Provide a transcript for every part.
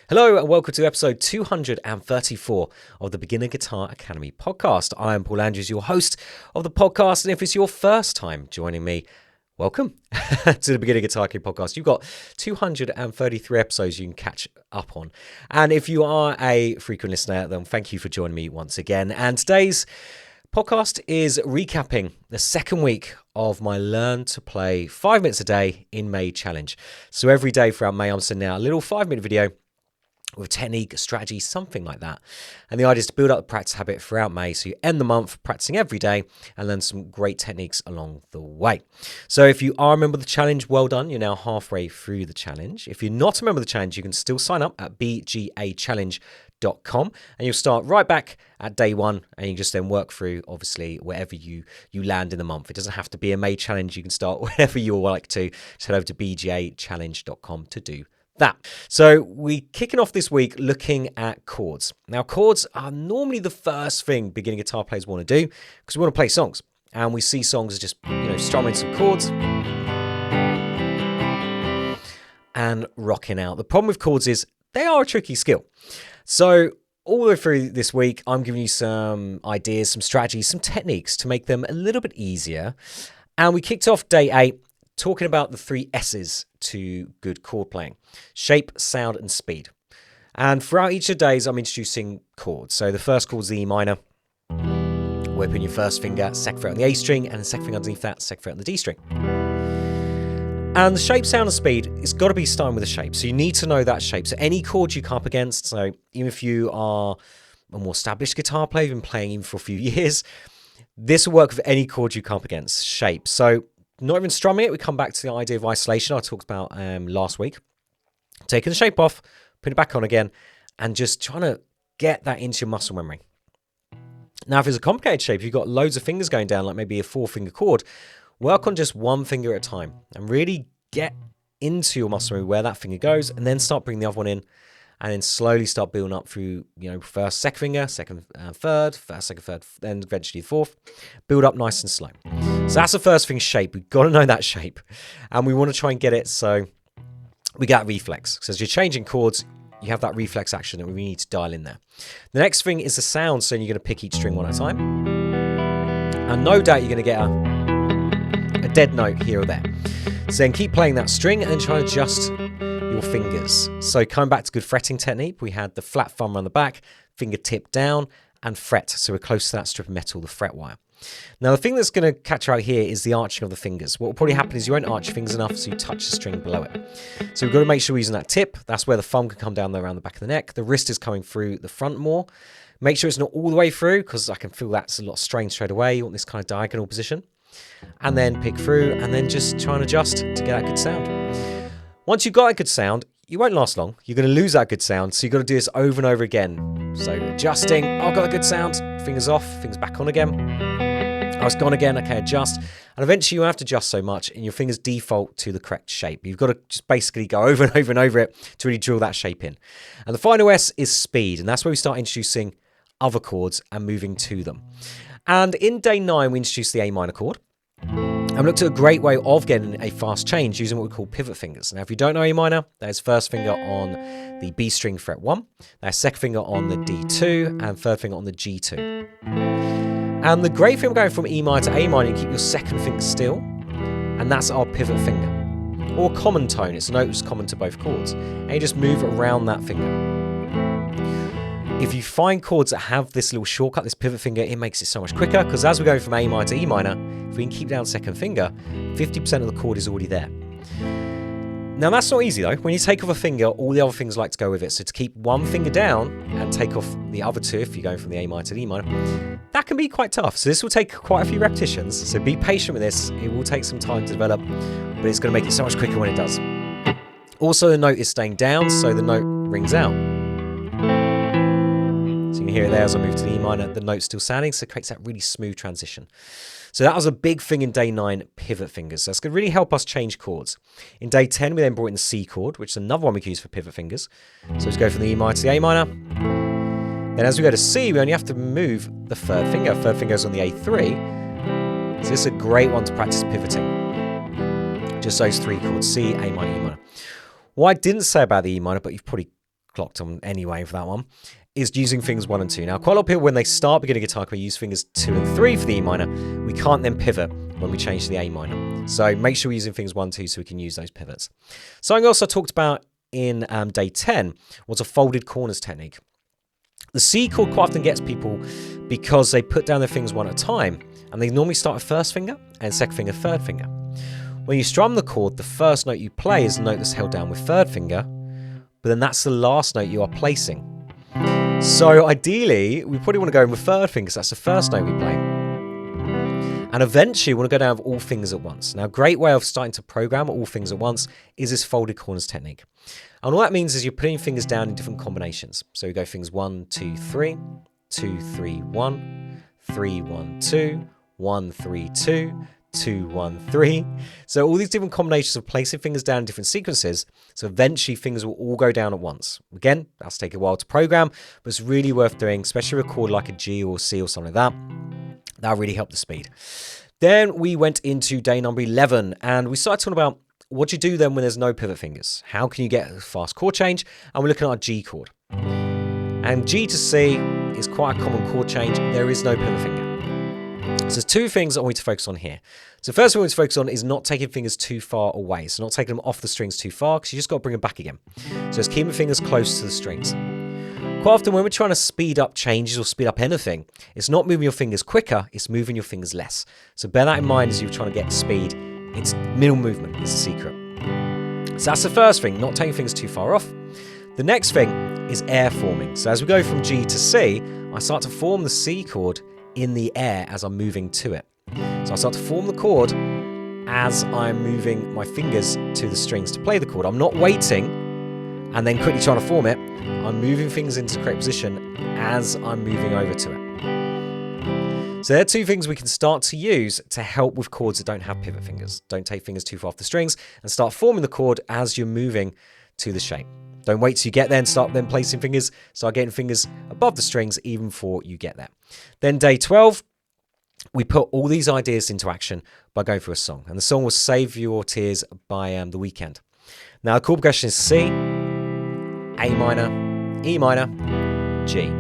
Hello and welcome to episode 234 of the Beginner Guitar Academy podcast. I am Paul Andrews, your host of the podcast, and if it's your first time joining me, welcome to the Beginner Guitar Academy podcast. You've got 233 episodes you can catch up on. And if you are a frequent listener, then thank you for joining me once again. And today's podcast is recapping the second week of my Learn to Play 5 minutes a day in May challenge. So every day throughout May, I'm sending out a little 5-minute video with technique, strategy, something like that. And the idea is to build up the practice habit throughout May, so you end the month practicing every day and learn some great techniques along the way. So if you are a member of the challenge, well done. You're now halfway through the challenge. If you're not a member of the challenge, you can still sign up at bgachallenge.com and you'll start right back at day one, and you just then work through, obviously, wherever you land in the month. It doesn't have to be a May challenge. You can start wherever you would like to. Just head over to bgachallenge.com to do that. So we're kicking off this week looking at chords. Now, chords are normally the first thing beginning guitar players want to do because we want to play songs, and we see songs as just, strumming some chords and rocking out. The problem with chords is they are a tricky skill. So all the way through this week, I'm giving you some ideas, some strategies, some techniques to make them a little bit easier. And we kicked off day 8 talking about the 3 S's to good chord playing: shape, sound, and speed. And throughout each of the days, I'm introducing chords. So the first chord is the E minor. We're putting your first finger, second fret on the A string, and the second finger underneath that, second fret on the D string. And the shape, sound, and speed, it's got to be starting with a shape. So you need to know that shape. So any chord you come up against, so even if you are a more established guitar player, you've been playing even for a few years, this will work with any chord you come up against. Shape. So not even strumming it, we come back to the idea of isolation I talked about last week. Taking the shape off, putting it back on again, and just trying to get that into your muscle memory. Now, if it's a complicated shape, you've got loads of fingers going down, like maybe a 4-finger chord, work on just one finger at a time and really get into your muscle memory where that finger goes, and then start bringing the other one in, and then slowly start building up through, first, second finger, second, third, first, second, third, then eventually the fourth. Build up nice and slow. So that's the first thing, shape. We've got to know that shape, and we want to try and get it so we get reflex. So as you're changing chords, you have that reflex action that we need to dial in there. The next thing is the sound, so you're going to pick each string one at a time. And no doubt you're going to get a dead note here or there. So then keep playing that string and then try and adjust your fingers. So coming back to good fretting technique, we had the flat thumb around the back, fingertip down, and fret. So we're close to that strip of metal, the fret wire. Now, the thing that's going to catch you out here is the arching of the fingers. What will probably happen is you won't arch your fingers enough, so you touch the string below it. So we've got to make sure we're using that tip. That's where the thumb can come down there around the back of the neck. The wrist is coming through the front more. Make sure it's not all the way through, because I can feel that's a lot of strain straight away. You want this kind of diagonal position. And then pick through, and then just try and adjust to get that good sound. Once you've got a good sound, you won't last long. You're going to lose that good sound, so you've got to do this over and over again. So adjusting, I've got a good sound, fingers off, fingers back on again. Oh, it's gone again, okay, adjust. And eventually you won't have to adjust so much, and your fingers default to the correct shape. You've got to just basically go over and over and over it to really drill that shape in. And the final S is speed, and that's where we start introducing other chords and moving to them. And in day 9, we introduced the A minor chord. And we looked at a great way of getting a fast change using what we call pivot fingers. Now, if you don't know A minor, there's first finger on the B string fret 1, there's second finger on the D2, and third finger on the G2. And the great thing about going from E minor to A minor, you keep your second finger still, and that's our pivot finger. Or common tone, it's a note that's common to both chords. And you just move around that finger. If you find chords that have this little shortcut, this pivot finger, it makes it so much quicker, because as we go from A minor to E minor, if we can keep down second finger, 50% of the chord is already there. Now, that's not easy though. When you take off a finger, all the other fingers like to go with it. So to keep one finger down and take off the other two, if you're going from the A minor to the E minor, that can be quite tough. So this will take quite a few repetitions. So be patient with this. It will take some time to develop, but it's going to make it so much quicker when it does. Also, the note is staying down, so the note rings out. So you can hear it there as I move to the E minor, the note's still sounding, so it creates that really smooth transition. So that was a big thing in day 9, pivot fingers. So that's going to really help us change chords. In day 10, we then brought in the C chord, which is another one we can use for pivot fingers. So let's go from the E minor to the A minor. Then as we go to C, we only have to move the third finger. Third finger is on the A3. So this is a great one to practice pivoting. Just those 3 chords, C, A minor, E minor. What I didn't say about the E minor, but you've probably clocked on anyway for that one, is using fingers 1 and 2. Now, quite a lot of people, when they start beginning guitar, can use fingers 2 and 3 for the E minor. We can't then pivot when we change to the A minor. So make sure we're using fingers 1 and 2 so we can use those pivots. Something else I talked about in day 10 was a folded corners technique. The C chord quite often gets people because they put down their fingers one at a time, and they normally start with first finger and second finger, third finger. When you strum the chord, the first note you play is the note that's held down with third finger, but then that's the last note you are placing. So ideally, we probably want to go in with third finger, because that's the first note we play. And eventually, we want to go down with all fingers at once. Now, a great way of starting to program all fingers at once is this folded corners technique. And all that means is you're putting fingers down in different combinations. So we go fingers 1, 2, 3, 2, 3, 1, 3, 1, 2, 1, 3, 2, 2, 1, 3. So all these different combinations of placing fingers down in different sequences. So eventually fingers will all go down at once. Again, that's take a while to program, but it's really worth doing, especially with a chord like a G or C or something like that. That really helped the speed. Then we went into day number 11 and we started talking about what do you do then when there's no pivot fingers? How can you get a fast chord change? And we're looking at our G chord. And G to C is quite a common chord change. There is no pivot finger. So there's two things I want you to focus on here. So first thing we want to focus on is not taking fingers too far away. So not taking them off the strings too far, because you just got to bring them back again. So it's keeping fingers close to the strings. Quite often when we're trying to speed up changes or speed up anything, it's not moving your fingers quicker, it's moving your fingers less. So bear that in mind as you're trying to get speed. It's minimal movement is the secret. So that's the first thing, not taking fingers too far off. The next thing is air forming. So as we go from G to C, I start to form the C chord in the air as I'm moving to it. So I start to form the chord as I'm moving my fingers to the strings to play the chord. I'm not waiting and then quickly trying to form it. I'm moving fingers into the correct position as I'm moving over to it. So there are two things we can start to use to help with chords that don't have pivot fingers. Don't take fingers too far off the strings and start forming the chord as you're moving to the shape. Don't wait till you get there and start then placing fingers. Start getting fingers above the strings even before you get there. Then day 12, we put all these ideas into action by going through a song. And the song was Save Your Tears by The Weeknd. Now the chord progression is C, A minor, E minor, G.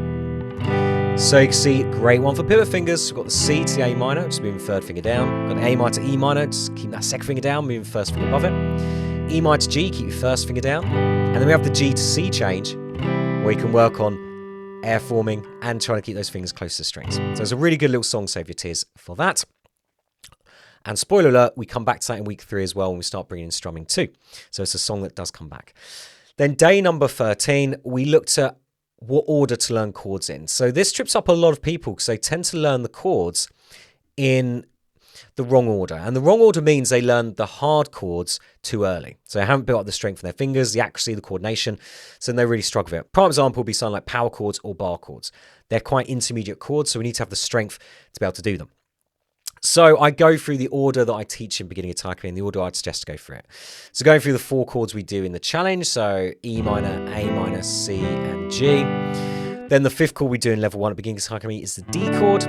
So you can see, great one for pivot fingers. We've got the C to the A minor, just moving third finger down. Got the A minor to E minor, just keep that second finger down, moving first finger above it. E minor to G, keep your first finger down. And then we have the G to C change, where you can work on air forming and trying to keep those fingers close to the strings. So it's a really good little song, Save Your Tears, for that. And spoiler alert, we come back to that in week 3 as well when we start bringing in strumming too. So it's a song that does come back. Then day number 13, we looked at what order to learn chords in. So this trips up a lot of people because they tend to learn the chords in the wrong order. And the wrong order means they learn the hard chords too early. So they haven't built up the strength in their fingers, the accuracy, the coordination. So then they really struggle with it. Prime example would be something like power chords or bar chords. They're quite intermediate chords, so we need to have the strength to be able to do them. So I go through the order that I teach in beginning guitar and the order I'd suggest to go through it. So going through the 4 chords we do in the challenge, so E minor, A minor, C, and G. Then the 5th chord we do in level 1 at beginning guitar is the D chord.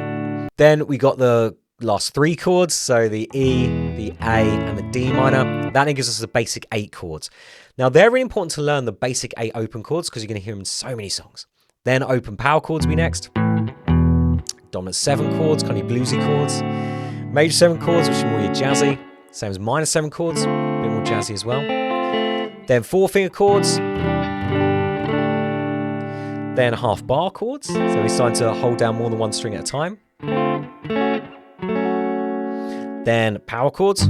Then we got the last 3 chords, so the E, the A, and the D minor. That then gives us the basic 8 chords. Now they're really important to learn the basic 8 open chords because you're going to hear them in so many songs. Then open power chords will be next. Dominant 7 chords, kind of bluesy chords. Major 7 chords, which are more your jazzy. Same as minor 7 chords, a bit more jazzy as well. Then 4-finger chords. Then half bar chords. So we're starting to hold down more than one string at a time. Then power chords.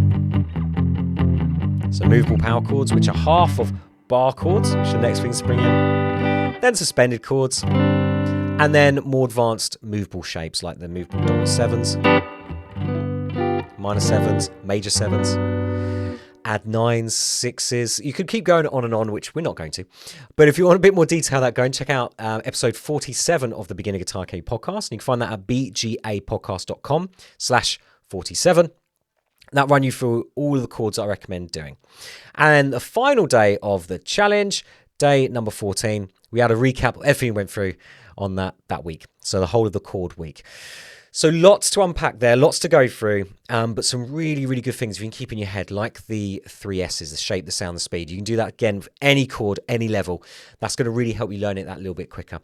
So movable power chords, which are half of bar chords, which are the next things to bring in. Then suspended chords. And then more advanced movable shapes, like the movable dominant 7s. Minor 7s, major 7s, add 9s, 6s. You could keep going on and on, which we're not going to. But if you want a bit more detail on that, go and check out episode 47 of the Beginner Guitar K podcast. And you can find that at bgapodcast.com/47. That run you through all of the chords I recommend doing. And the final day of the challenge, day number 14, we had a recap of everything we went through on that week. So the whole of the chord week. So lots to unpack there, lots to go through, but some really, really good things you can keep in your head, like the 3 S's, the shape, the sound, the speed. You can do that again with any chord, any level. That's going to really help you learn it that little bit quicker.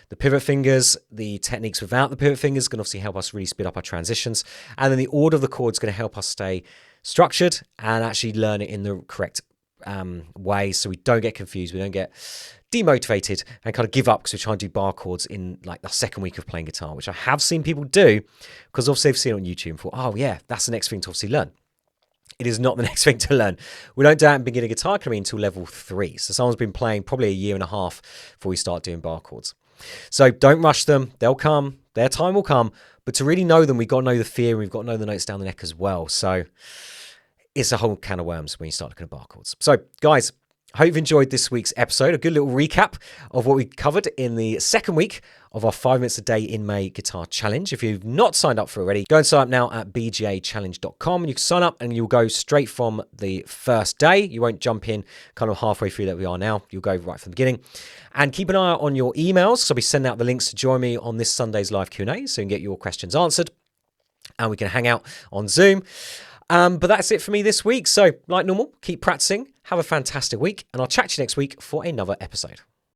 The pivot fingers, the techniques without the pivot fingers can obviously help us really speed up our transitions. And then the order of the chords is going to help us stay structured and actually learn it in the correct way, so we don't get confused, we don't get demotivated and kind of give up because we're trying to do bar chords in like the second week of playing guitar, which I have seen people do because obviously they've seen it on YouTube and thought, oh yeah, that's the next thing to obviously learn. It is not the next thing to learn. We don't do that in beginner guitar academy until level 3. So someone's been playing probably a year and a half before we start doing bar chords. So don't rush them. They'll come. Their time will come. But to really know them, we've got to know the theory. We've got to know the notes down the neck as well. So it's a whole can of worms when you start looking at bar chords. So guys, I hope you've enjoyed this week's episode. A good little recap of what we covered in the second week of our 5 minutes a day in May guitar challenge. If you've not signed up for it already, go and sign up now at bgachallenge.com. You can sign up and you'll go straight from the first day. You won't jump in kind of halfway through that we are now. You'll go right from the beginning. And keep an eye out on your emails. So I'll be sending out the links to join me on this Sunday's live Q&A so you can get your questions answered. And we can hang out on Zoom. But that's it for me this week. So like normal, keep practicing. Have a fantastic week. And I'll chat to you next week for another episode.